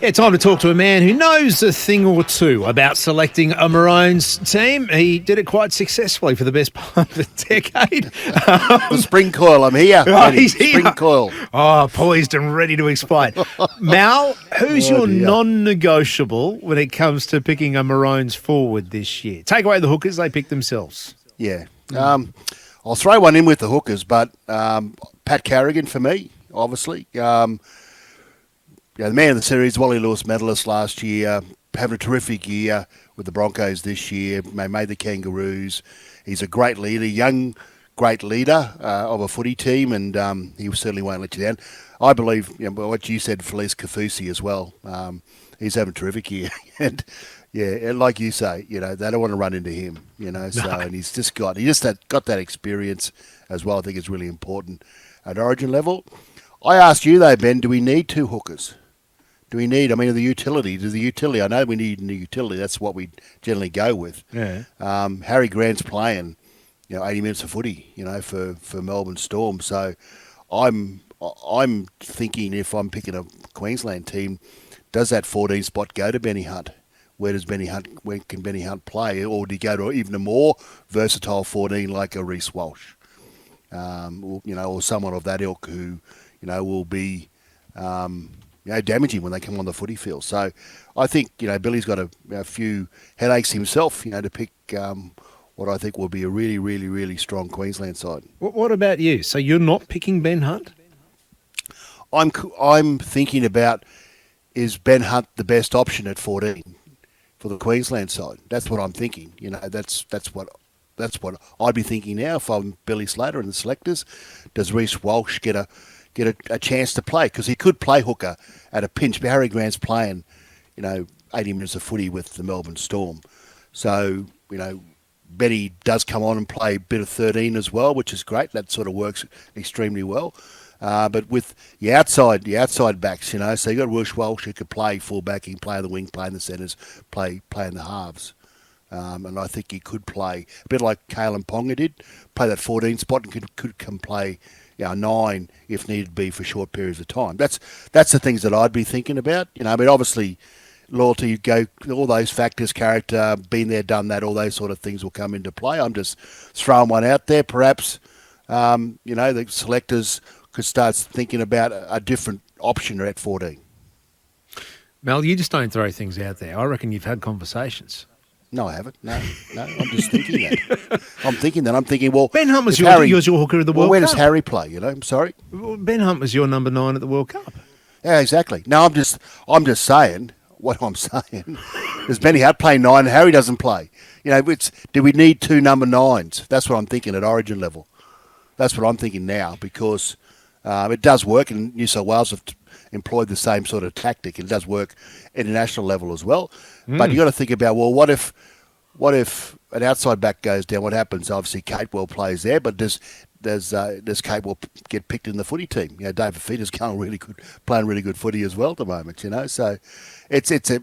Yeah, time to talk to a man who knows a thing or two about selecting a Maroons team. He did it quite successfully for the best part of a decade. The spring coil, I'm here. He's here. Spring coil. Oh, poised and ready to explain. Mal, who's your non-negotiable when it comes to picking a Maroons forward this year? Take away the hookers, they pick themselves. Yeah. I'll throw one in with the hookers, but Pat Carrigan for me, obviously. The man of the series, Wally Lewis medalist last year, having a terrific year with the Broncos this year, made the Kangaroos. He's a great leader, young, great leader of a footy team, and he certainly won't let you down. I believe what you said, Felice Kafusi as well. He's having a terrific year. And like you say, they don't want to run into him, So, and he's just got that experience as well. I think it's really important at Origin level. I asked you though, Ben, do we need two hookers? The utility. I know we need a utility. That's what we generally go with. Yeah. Harry Grant's playing, 80 minutes of footy, for Melbourne Storm. So, I'm thinking if I'm picking a Queensland team, does that 14 spot go to Benny Hunt? Where can Benny Hunt play? Or do you go to even a more versatile 14 like a Reece Walsh? Or someone of that ilk who, will be, damaging when they come on the footy field. So I think, Billy's got a few headaches himself, to pick what I think will be a really, really, really strong Queensland side. What about you? So you're not picking Ben Hunt? I'm thinking about, is Ben Hunt the best option at 14 for the Queensland side? That's what I'm thinking. That's what I'd be thinking now if I'm Billy Slater and the selectors. Does Reece Walsh get a chance to play? Because he could play hooker at a pinch. But Harry Grant's playing, 80 minutes of footy with the Melbourne Storm. So, Benny does come on and play a bit of 13 as well, which is great. That sort of works extremely well. But with the outside backs, so you got Reece Walsh who could play fullback, he can play on the wing, play in the centres, play in the halves. And I think he could play a bit like Kalen Ponga did, play that 14 spot and could come play 9 if needed be for short periods of time. That's the things that I'd be thinking about. But obviously loyalty, all those factors, character, been there, done that, all those sort of things will come into play. I'm just throwing one out there. Perhaps the selectors could start thinking about a different option at 14. Mel, you just don't throw things out there. I reckon you've had conversations. No, I haven't. No. I'm just thinking that. I'm thinking, well... Ben Hunt was your hooker of the World Cup. Where does Harry play, I'm sorry? Well, Ben Hunt was your number 9 at the World Cup. Yeah, exactly. No, I'm just saying, what I'm saying is Benny Hunt playing 9 and Harry doesn't play. Do we need 2 number 9s? That's what I'm thinking at Origin level. That's what I'm thinking now because it does work, and New South Wales have employed the same sort of tactic. It does work at international level as well. But you got to think about, well, what if an outside back goes down? What happens? Obviously, Capewell plays there, but does Capewell get picked in the footy team? David Feeder's playing really good footy as well at the moment. So it's a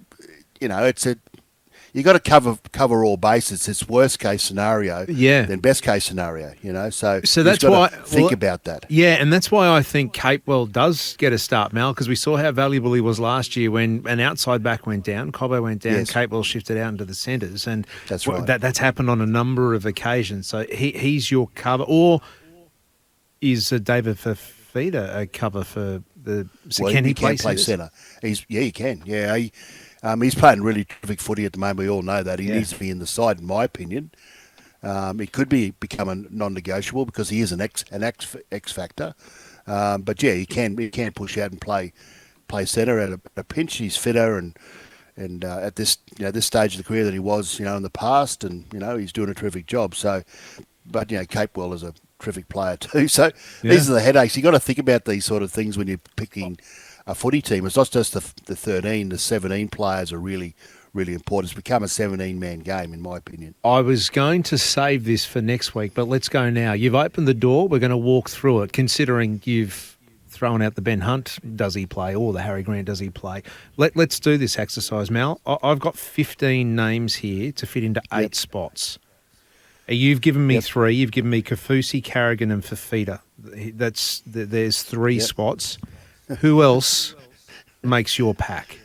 you got to cover all bases. It's worst case scenario than best case scenario, So that's why think about that. Yeah, and that's why I think Capewell does get a start, Mal, because we saw how valuable he was last year when an outside back went down, Cobbo went down, yes. Capewell shifted out into the centres, and that's right. That's happened on a number of occasions. So he's your cover, or is David Fafita a cover for the? Well, can he play centre? He can. Yeah. He's playing really terrific footy at the moment. We all know that. He needs to be in the side, in my opinion. It could become a non-negotiable because he is an X factor. But he can push out and play centre at a pinch. He's fitter and at this stage of the career that he was in the past, and he's doing a terrific job. So, but Capewell is a terrific player too. So these are the headaches. You got to think about these sort of things when you're picking a footy team. It's not just the 13, the 17 players are really, really important. It's become a 17-man game, in my opinion. I was going to save this for next week, but let's go now. You've opened the door. We're going to walk through it, considering you've thrown out the Ben Hunt, does he play, or the Harry Grant, does he play? Let's do this exercise, Mal. I've got 15 names here to fit into 8 spots. You've given me 3. You've given me Kafusi, Carrigan and Fafita. There's 3 spots. Who else makes your pack?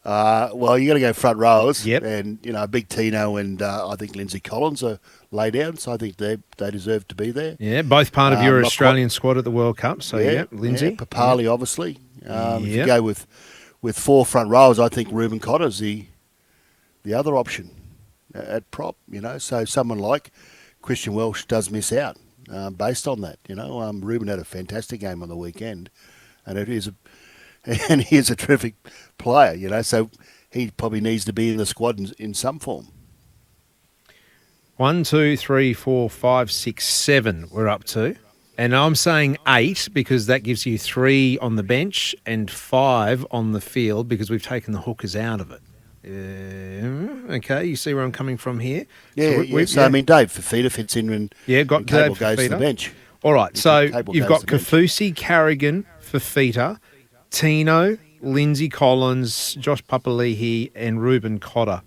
Well, you got to go front rowers. Yep. And, Big Tino and I think Lindsay Collins are laid out, so I think they deserve to be there. Yeah, both part of your not Australian squad at the World Cup. So, Lindsay. Yeah, Papali, obviously. If you Yep. go with four front rowers, I think Reuben Cotter's the other option at prop, So someone like Christian Welch does miss out based on that, Reuben had a fantastic game on the weekend, and he is a terrific player, so he probably needs to be in the squad in some form. 1, 2, 3, 4, 5, 6, 7 we're up to. And I'm saying 8 because that gives you 3 on the bench and 5 on the field because we've taken the hookers out of it. Okay, you see where I'm coming from here? Yeah, I mean, Dave Fafita fits in when got Cable Dave goes to the Fafita. bench. All right, so Cable you've goes got to the bench. Kafusi, Carrigan, Fafita, Tino, Lindsay Collins, Josh Papali'i, and Reuben Cotter.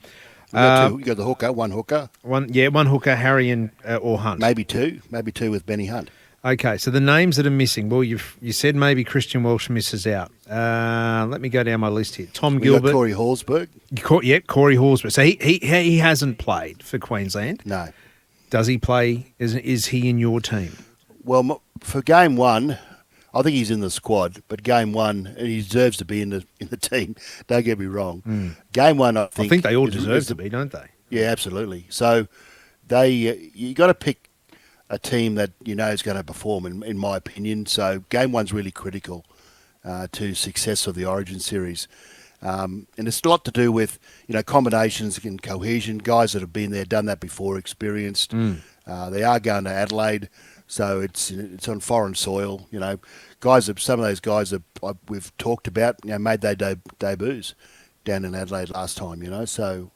You got the hooker, one hooker. One hooker, Harry and or Hunt. Maybe two with Benny Hunt. Okay, so the names that are missing. Well, you said maybe Christian Welch misses out. Let me go down my list here. Tom We Gilbert. got Corey Horsburgh. Corey Horsburgh. So he hasn't played for Queensland. No. Does he play? Is he in your team? Well, for game one, I think he's in the squad. But game one, he deserves to be in the team. Don't get me wrong. Game one, I think they all deserve to be, don't they? Yeah, absolutely. So you got to pick a team that is going to perform, in my opinion. So game one's really critical to success of the Origin series, and it's a lot to do with combinations and cohesion. Guys that have been there, done that before, experienced. They are going to Adelaide, so it's on foreign soil. Some of those guys that we've talked about, made their debuts down in Adelaide last time. So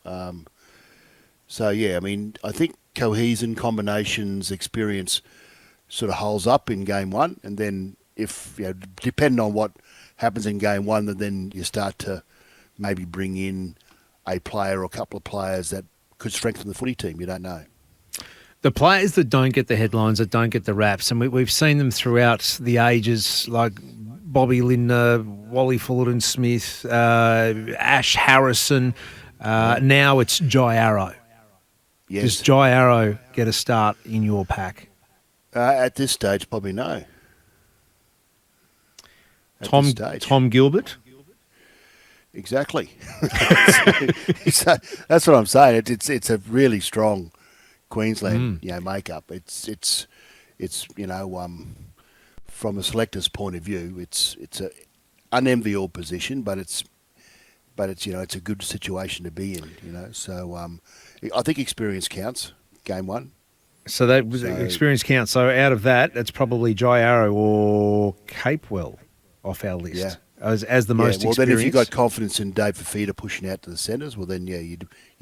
yeah, I mean, I think cohesion, combinations, experience sort of holds up in game one, and then if depending on what happens in game one, then you start to maybe bring in a player or a couple of players that could strengthen the footy team. You don't know. The players that don't get the headlines, that don't get the raps, and we've seen them throughout the ages, like Bobby Lindner, Wally Fullerton-Smith, Ash Harrison. Now it's Jai Arrow. Yes. Does Jai Arrow get a start in your pack? At this stage, probably no. Tom Gilbert? Exactly. That's what I'm saying. It's a really strong Queensland makeup. It's from a selector's point of view, it's a unenviable position, but it's a good situation to be in. So I think experience counts. Game one. So that was experience counts. So out of that, it's probably Jai Arrow or Capewell off our list. Yeah. As the most experienced. Well, then if you've got confidence in Dave Fafita pushing out to the centres, well then you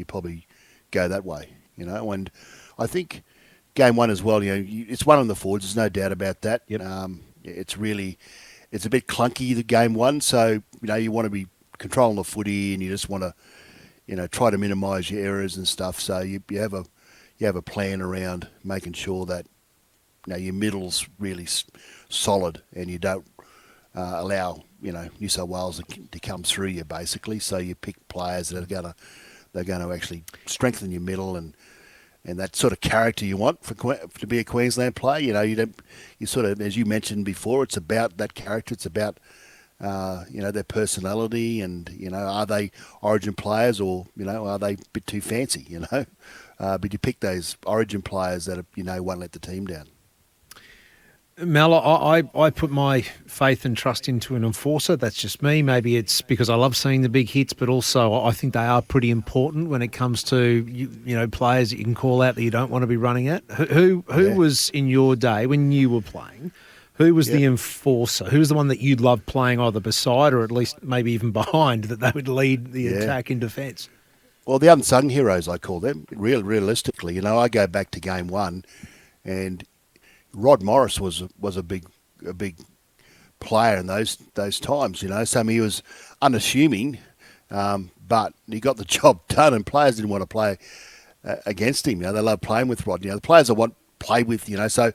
probably go that way. And I think game one as well. It's one on the forwards. There's no doubt about that. Yep. It's a bit clunky, the game one. So you want to be controlling the footy, and you just want to try to minimise your errors and stuff. So you have a plan around making sure that your middle's really solid, and you don't allow New South Wales to come through you, basically. So you pick players that are going to actually strengthen your middle and that sort of character you want to be a Queensland player. You sort of, as you mentioned before, it's about that character. It's about their personality, and are they Origin players, or are they a bit too fancy? But you pick those Origin players that won't let the team down. Mel, I put my faith and trust into an enforcer. That's just me. Maybe it's because I love seeing the big hits, but also I think they are pretty important when it comes to players that you can call out that you don't want to be running at. Who was in your day when you were playing? Who was the enforcer? Who was the one that you loved playing either beside or at least maybe even behind, that they would lead the attack in defence? Well, the unsung heroes, I call them. Realistically, I go back to game one, and Rod Morris was a big player in those times. So he was unassuming, but he got the job done, and players didn't want to play against him. They love playing with Rod. The players I want to play with. So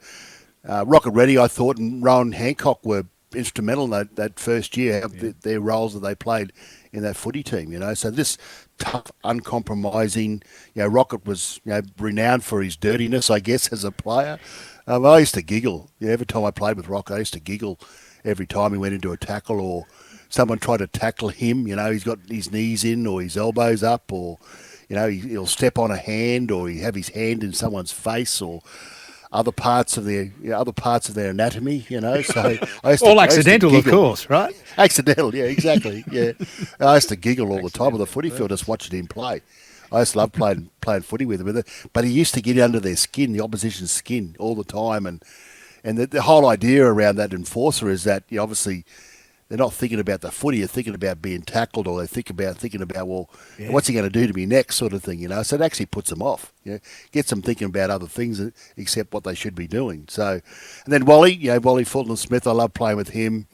Rocket Reddy, I thought, and Rowan Hancock were instrumental in that first year, their roles that they played in that footy team, So this tough, uncompromising, Rocket was, renowned for his dirtiness, I guess, as a player. I used to giggle. Every time I played with Rocket, I used to giggle every time he went into a tackle or someone tried to tackle him. He's got his knees in or his elbows up or, he'll step on a hand or he have his hand in someone's face or other parts of their anatomy, So I used to, all accidental, of course, right? Accidental, yeah, exactly, yeah. I used to giggle all the time on the footy field just watching him play. I used to love playing footy with him, but he used to get under their skin, the opposition's skin, all the time, and the whole idea around that enforcer is that obviously they're not thinking about the footy, they're thinking about being tackled, or they're thinking about well, what's he going to do to me next, sort of thing, So it actually puts them off, gets them thinking about other things except what they should be doing. So, and then Wally, Wally Fulton-Smith, I love playing with him,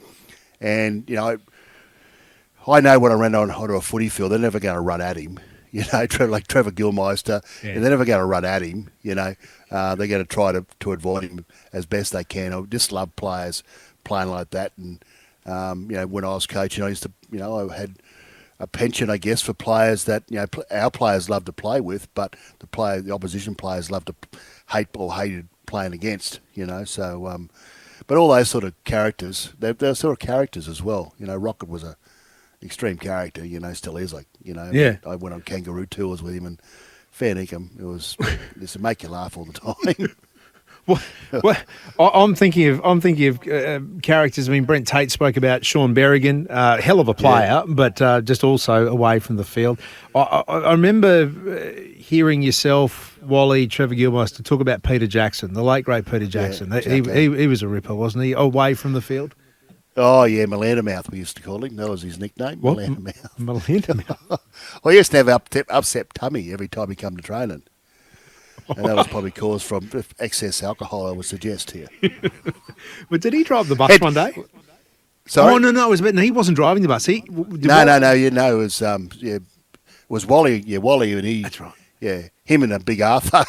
and I know when I ran onto a footy field, they're never going to run at him. Like Trevor Gilmeister, and they're never going to run at him. They're going to try to avoid him as best they can. I just love players playing like that. And when I was coaching, I used to, I had a penchant, I guess, for players that our players love to play with, but the opposition players love to hated playing against. So, but all those sort of characters, they're sort of characters as well. Rocket was a extreme character, still is, like, I went on kangaroo tours with him and fair dinkum. It was just to make you laugh all the time. Well, I'm thinking of characters. I mean, Brent Tate spoke about Sean Berrigan, hell of a player, but just also away from the field. I remember hearing yourself, Wally, Trevor Gilmeister talk about Peter Jackson, the late great Peter Jackson. He was a ripper, wasn't he? Away from the field. Oh, yeah, Melandermouth, we used to call him. That was his nickname, What? Melandermouth. Melandermouth. Well, he used to have upset tummy every time he come to training. And that was probably caused from excess alcohol, I would suggest here. But did he drive the bus one day? Sorry? Oh, no, he wasn't driving the bus. No, it was Wally, Wally, and he. That's right. Yeah, him and a big Arthur.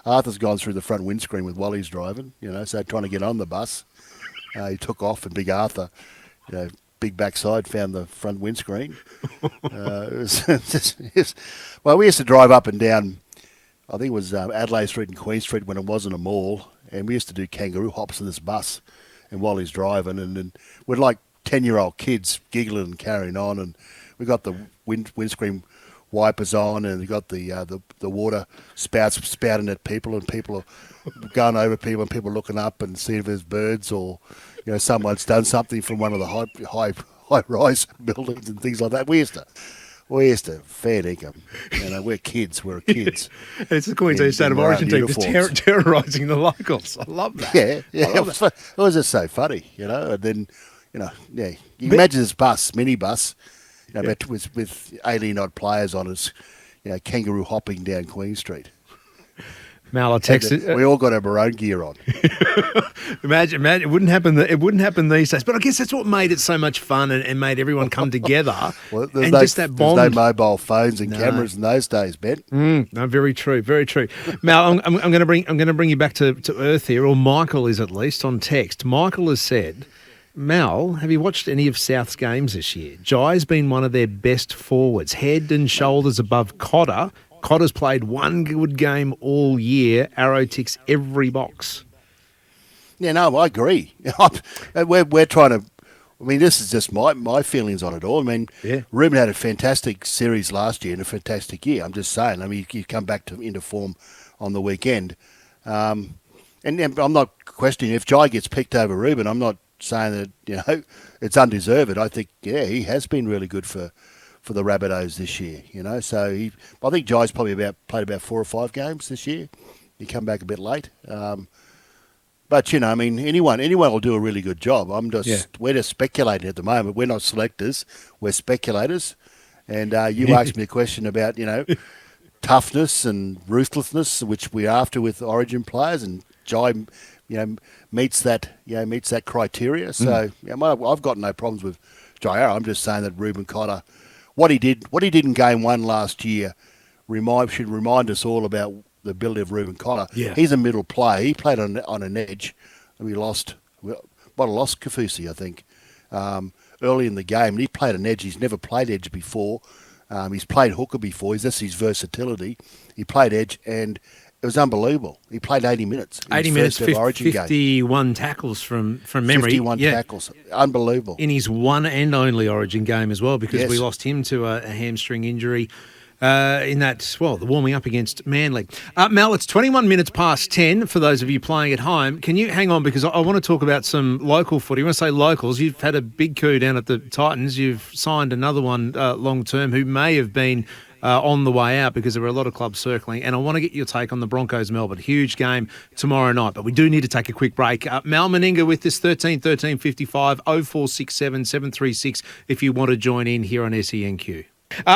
Arthur's gone through the front windscreen with Wally's driving, so trying to get on the bus. He took off, and Big Arthur, big backside, found the front windscreen. Well, we used to drive up and down, I think it was Adelaide Street and Queen Street when it wasn't a mall, and we used to do kangaroo hops in this bus, and Wally's driving, and then we're like 10-year-old kids giggling and carrying on, and we got the windscreen wipers on, and we got the water spouts spouting at people, and people are going over people, and people looking up and seeing if there's birds or someone's done something from one of the high rise buildings and things like that. We used to fair dinkum. We're kids. We're kids. It's the Queensland State of Origin team just terrorising the locals. I love that. Yeah. It was just so funny, And then, you imagine this minibus, but with 18-odd players on us, kangaroo hopping down Queen Street. Mal, I texted. We all got our own gear on. Imagine, it wouldn't happen. It wouldn't happen these days. But I guess that's what made it so much fun and made everyone come together. Well, just that bond. There's no mobile phones and cameras in those days, Ben. No, very true, very true. Mal, I'm going to bring you back to earth here, or Michael is at least on text. Michael has said, Mal, have you watched any of South's games this year? Jai's been one of their best forwards, head and shoulders above Cotter. Cotter's played one good game all year. Arrow ticks every box. Yeah, no, I agree. We're trying to. I mean, this is just my feelings on it all. I mean, Ruben had a fantastic series last year and a fantastic year. I'm just saying. I mean, you come back into form on the weekend, and I'm not questioning if Jai gets picked over Ruben. I'm not saying that it's undeserved. I think he has been really good for the Rabbitohs this year, So I think Jai's probably played about 4 or 5 games this year. He come back a bit late, but I mean, anyone will do a really good job. We're just speculating at the moment. We're not selectors, we're speculators. And you asked me a question about toughness and ruthlessness, which we're after with Origin players, and Jai, meets that criteria. So I've got no problems with Jai. I'm just saying that Ruben Cotter. What he did in Game 1 last year should remind us all about the ability of Ruben Cotter. Yeah. He's a middle player. He played on an edge, and we lost might have lost Kafusi, I think, early in the game. And he played an edge. He's never played edge before. He's played hooker before. That's his versatility. He played edge, and it was unbelievable. He played 80 minutes. 80 minutes, 51 tackles from memory. 51 tackles. Unbelievable. In his one and only Origin game as well, because we lost him to a hamstring injury in that, the warming up against Manly. Mel, it's 21 minutes past 10 for those of you playing at home. Can you hang on, because I want to talk about some local footy. When I say locals, you've had a big coup down at the Titans. You've signed another one long-term who may have been on the way out, because there were a lot of clubs circling. And I want to get your take on the Broncos-Melbourne. Huge game tomorrow night, but we do need to take a quick break. Mal Meninga with this 1355 0467 736 if you want to join in here on SENQ.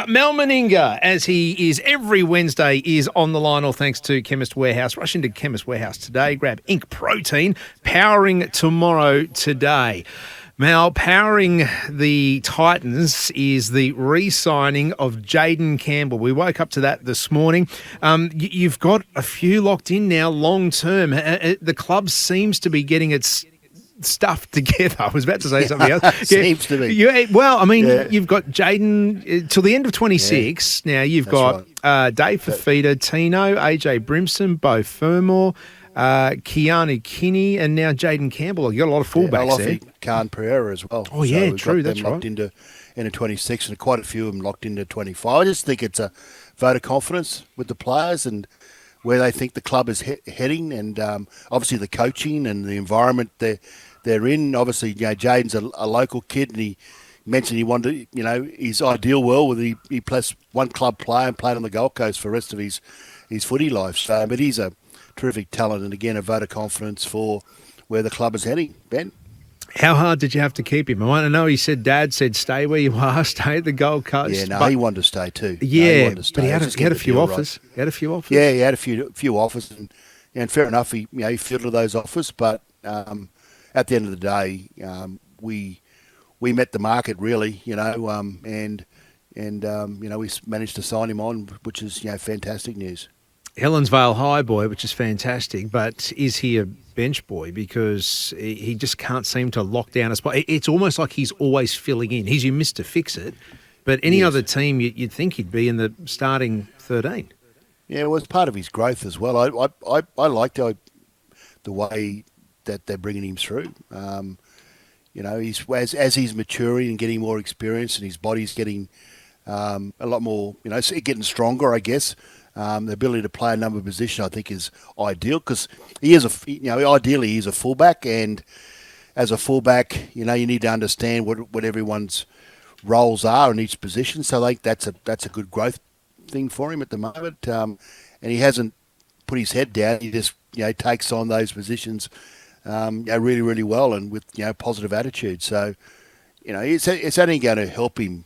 Mal Meninga, as he is every Wednesday, is on the line, all thanks to Chemist Warehouse. Rush into Chemist Warehouse today. Grab Ink Protein, powering tomorrow today. Mal, powering the Titans is the re-signing of Jaden Campbell. We woke up to that this morning. You've got a few locked in now long-term. The club seems to be getting its stuff together. I was about to say something else. Seems to be. You've got Jaden till the end of 26. Now you've got Dave Fafita, Tino, AJ Brimson, Beau Fermor, Keanu Kinney, and now Jaden Campbell. You got a lot of fullbacks there. Khan Pereira as well. Oh yeah, true. That's right. Locked into 26, and quite a few of them locked into 25. I just think it's a vote of confidence with the players and where they think the club is heading, and obviously the coaching and the environment they're in. Obviously, Jaden's a local kid, and he mentioned he wanted, his ideal world where he plays one club player and played on the Gold Coast for the rest of his footy life. So, but he's a terrific talent, and again, a vote of confidence for where the club is heading. Ben? How hard did you have to keep him? I want to know, Dad said stay where you are, stay at the Gold Coast. Yeah, he wanted to stay too. Yeah, but he had a few offers. Right. He had a few offers. Yeah, he had a few offers, and fair enough, he fielded those offers, but at the end of the day, we met the market really, and we managed to sign him on, which is fantastic news. Helensvale High boy, which is fantastic, but is he a bench boy? Because he just can't seem to lock down a spot. It's almost like he's always filling in. He's your Mr. Fix-It, but any other team you'd think he'd be in the starting 13. Yeah, it was part of his growth as well. I liked the way that they're bringing him through. He's as he's maturing and getting more experience, and his body's getting a lot more, getting stronger, I guess. The ability to play a number of positions, I think, is ideal because he is ideally he's a fullback, and as a fullback, you need to understand what everyone's roles are in each position. So I think that's a good growth thing for him at the moment, and he hasn't put his head down. He just takes on those positions really, really well, and with positive attitude. So it's only going to help him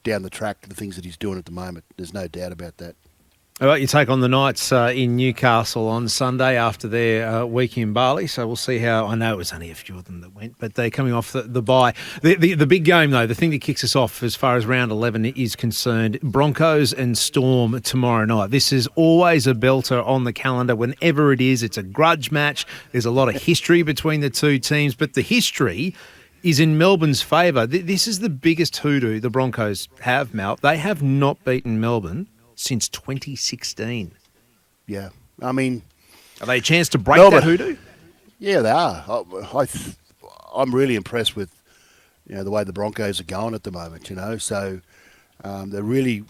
down the track, the things that he's doing at the moment. There's no doubt about that. All right, you take on the Knights in Newcastle on Sunday after their week in Bali, so we'll see how. I know it was only a few of them that went, but they're coming off the bye. The big game, though, the thing that kicks us off as far as round 11 is concerned, Broncos and Storm tomorrow night. This is always a belter on the calendar. Whenever it is, it's a grudge match. There's a lot of history between the two teams, but the history is in Melbourne's favour. This is the biggest hoodoo the Broncos have, Mal. They have not beaten Melbourne since 2016. Yeah. I mean, are they a chance to break Melbourne, that hoodoo? Yeah, they are. I'm really impressed with the way the Broncos are going at the moment, So they're really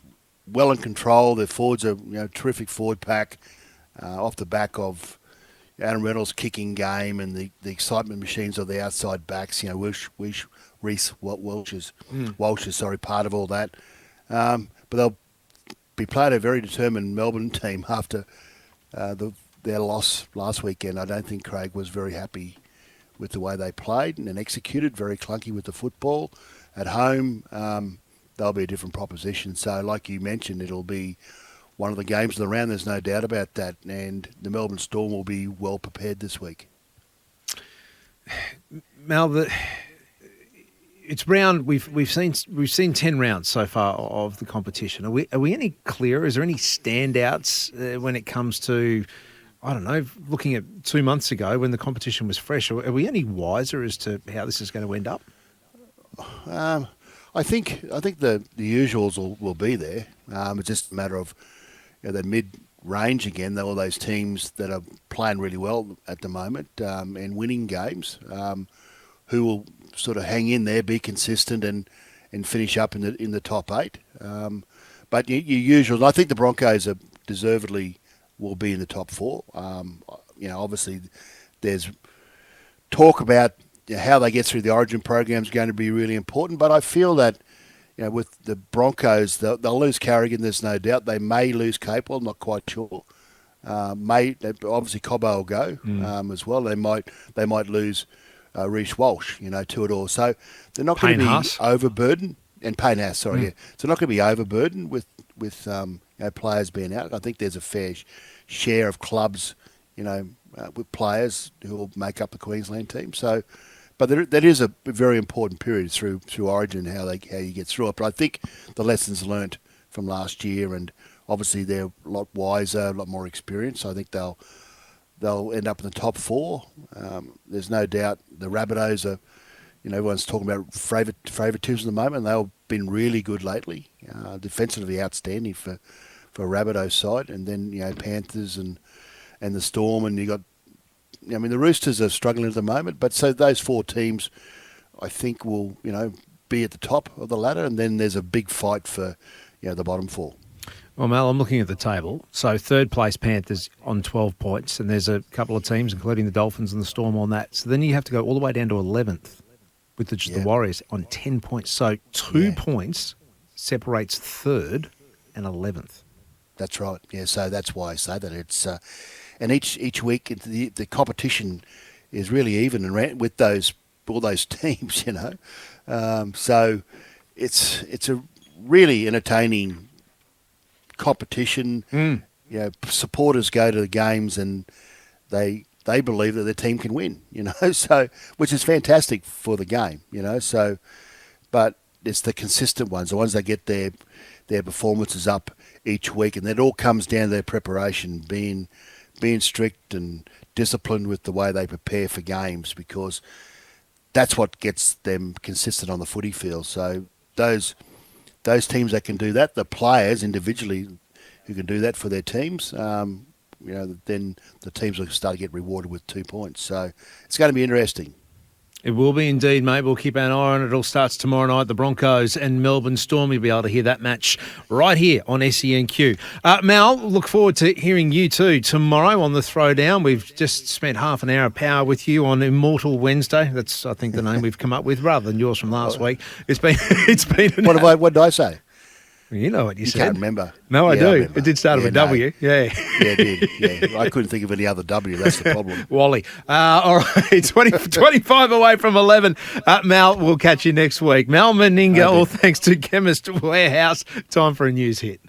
well in control. Their forwards are terrific forward pack off the back of Adam Reynolds' kicking game and the excitement machines of the outside backs. Reece Walsh is part of all that. But they'll be playing a very determined Melbourne team after their loss last weekend. I don't think Craig was very happy with the way they played and executed, very clunky with the football. At home, they'll be a different proposition. So like you mentioned, it'll be one of the games of the round, there's no doubt about that. And the Melbourne Storm will be well prepared this week. Mal, it's round. We've seen 10 rounds so far of the competition. Are we any clearer? Is there any standouts when it comes to I don't know, looking at 2 months ago when the competition was fresh, are we any wiser as to how this is going to end up? I think the usuals will be there. It's just a matter of the mid-range again. All those teams that are playing really well at the moment and winning games, who will sort of hang in there, be consistent, and finish up in the top 8. But your usuals, I think the Broncos are deservedly will be in the top 4. Obviously there's talk about how they get through the Origin program is going to be really important. But I feel that with the Broncos, they'll lose Carrigan. There's no doubt. They may lose Capewell. I'm not quite sure. Obviously Cobbo will go as well. They might lose Reece Walsh. To it all. So they're not going to be overburdened. And Payne Haas, sorry, yeah. So not going to be overburdened with players being out. I think there's a fair share of clubs, with players who will make up the Queensland team. So, but that is a very important period through Origin, how you get through it. But I think the lessons learnt from last year, and obviously they're a lot wiser, a lot more experienced. So I think they'll end up in the top 4. There's no doubt the Rabbitohs are. Everyone's talking about favouritism at the moment. They've been really good lately, defensively outstanding for Rabbitohs side, and then Panthers and the Storm, and you got. The Roosters are struggling at the moment, but so those 4 teams, I think, will be at the top of the ladder, and then there's a big fight for the bottom 4. Well, Mel, I'm looking at the table. So third place Panthers on 12 points, and there's a couple of teams, including the Dolphins and the Storm, on that. So then you have to go all the way down to 11th. With the Warriors on 10 points. So 2 points separates 3rd and 11th. That's right. Yeah, so that's why I say that. It's and each week the competition is really even and with all those teams, So it's a really entertaining competition. Supporters go to the games and they believe that their team can win, so which is fantastic for the game, So, but it's the consistent ones, the ones that get their performances up each week, and it all comes down to their preparation, being strict and disciplined with the way they prepare for games, because that's what gets them consistent on the footy field. So those teams that can do that, the players individually who can do that for their teams. Then the teams will start to get rewarded with 2 points. So it's going to be interesting. It will be indeed, mate. We'll keep an eye on it. It all starts tomorrow night. The Broncos and Melbourne Storm. You'll be able to hear that match right here on SENQ. Mal, look forward to hearing you too tomorrow on the Throwdown. We've just spent half an hour of power with you on Immortal Wednesday. That's, I think, the name we've come up with, rather than yours from last week. It's been. What did I say? You know what you said. You can't remember. No, I do. It did start with a W. Yeah. Yeah, it did. Yeah. I couldn't think of any other W. That's the problem. Wally. All right. 25 away from 11. Mal, we'll catch you next week. Mal Meninga, all thanks to Chemist Warehouse. Time for a news hit.